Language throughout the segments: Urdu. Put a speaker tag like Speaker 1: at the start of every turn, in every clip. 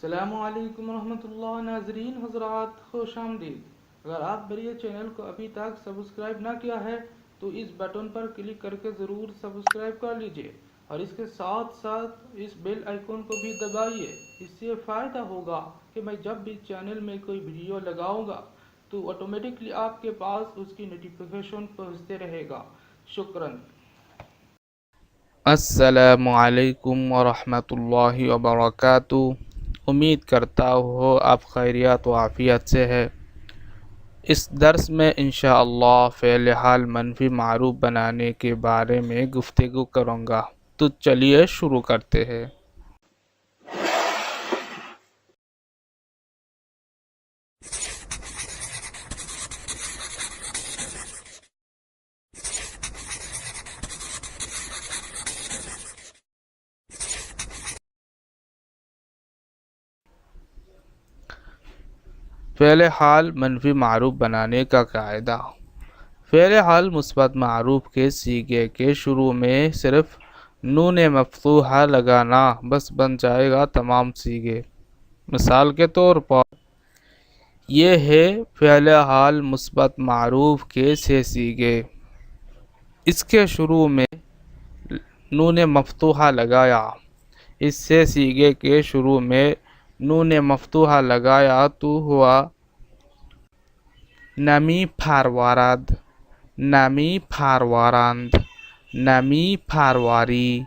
Speaker 1: السلام علیکم ورحمۃ اللہ ناظرین حضرات، خوش آمدید۔ اگر آپ میرے چینل کو ابھی تک سبسکرائب نہ کیا ہے تو اس بٹن پر کلک کر کے ضرور سبسکرائب کر لیجئے، اور اس کے ساتھ ساتھ اس بیل آئیکن کو بھی دبائیے۔ اس سے فائدہ ہوگا کہ میں جب بھی چینل میں کوئی ویڈیو لگاؤں گا تو آٹومیٹکلی آپ کے پاس اس کی نوٹیفیکیشن پہنچتے رہے گا۔ شکراً۔
Speaker 2: السلام علیکم ورحمۃ اللہ وبرکاتہ۔ امید کرتا ہوں آپ خیریت و عافیت سے ہے۔ اس درس میں انشاءاللہ فعل حال منفی معروف بنانے کے بارے میں گفتگو کروں گا، تو چلیے شروع کرتے ہیں۔ فعل حال منفی معروف بنانے کا قاعدہ۔ فعل حال مثبت معروف کے صیغے کے شروع میں صرف نون مفتوحہ لگانا بس بن جائے گا تمام صیغے۔ مثال کے طور پر یہ ہے فعل حال مثبت معروف کے 6 صیغے۔ اس کے شروع میں نون مفتوحہ لگایا، اس سے صیغے کے شروع میں نون مفتوحہ لگایا تو ہوا نمی پھاروارد، نمی پھارواراند، نمی پھارواری،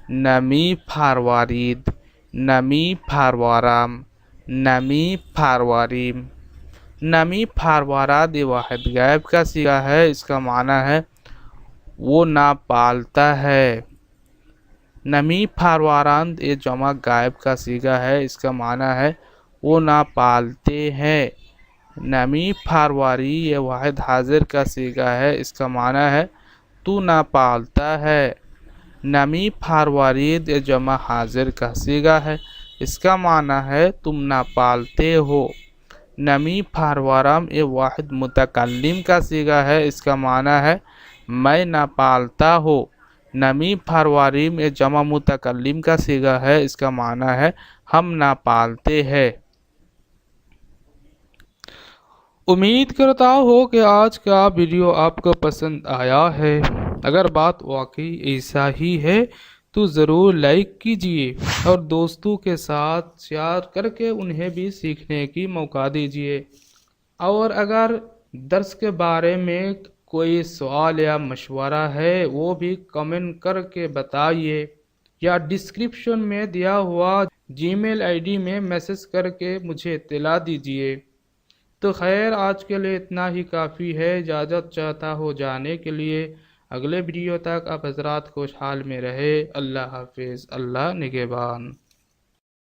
Speaker 2: نمی پھاروارید، نمی پھاروارام، نمی پھارواریم۔ نمی پھارواراد یہ واحد غائب کا صیغہ ہے۔ اس کا معنی ہے وہ نہ پالتا ہے۔ نمی پھارواراند یہ جمع غائب کا صیغہ ہے۔ اس کا معنی ہے وہ نہ پالتے ہیں۔ نمی پھارواری یہ واحد حاضر کا صیغہ ہے۔ اس کا معنی ہے تو نہ پالتا ہے۔ نمی پھاروارید یہ جمع حاضر کا صیغہ ہے۔ اس کا معنی ہے تم نہ پالتے ہو۔ نمی پھاروارم یہ واحد متکلم کا صیغہ ہے۔ اس کا معنی ہے میں نہ پالتا ہوں۔ نمی پھارواریم یہ جمع متکلم کا صیغہ ہے۔ اس کا معنی ہے ہم نہ پالتے ہیں۔ امید کرتا ہوں کہ آج کا ویڈیو آپ کو پسند آیا ہے۔ اگر بات واقعی ایسا ہی ہے تو ضرور لائک کیجئے اور دوستوں کے ساتھ شیئر کر کے انہیں بھی سیکھنے کی موقع دیجئے۔ اور اگر درس کے بارے میں کوئی سوال یا مشورہ ہے وہ بھی کمنٹ کر کے بتائیے، یا ڈسکرپشن میں دیا ہوا جی میل آئی ڈی میں میسج کر کے مجھے اطلاع دیجئے۔ تو خیر، آج کے لیے اتنا ہی کافی ہے۔ اجازت چاہتا ہوں جانے کے لیے۔ اگلے ویڈیو تک آپ حضرات خوشحال میں رہے۔ اللہ حافظ، اللہ نگہبان۔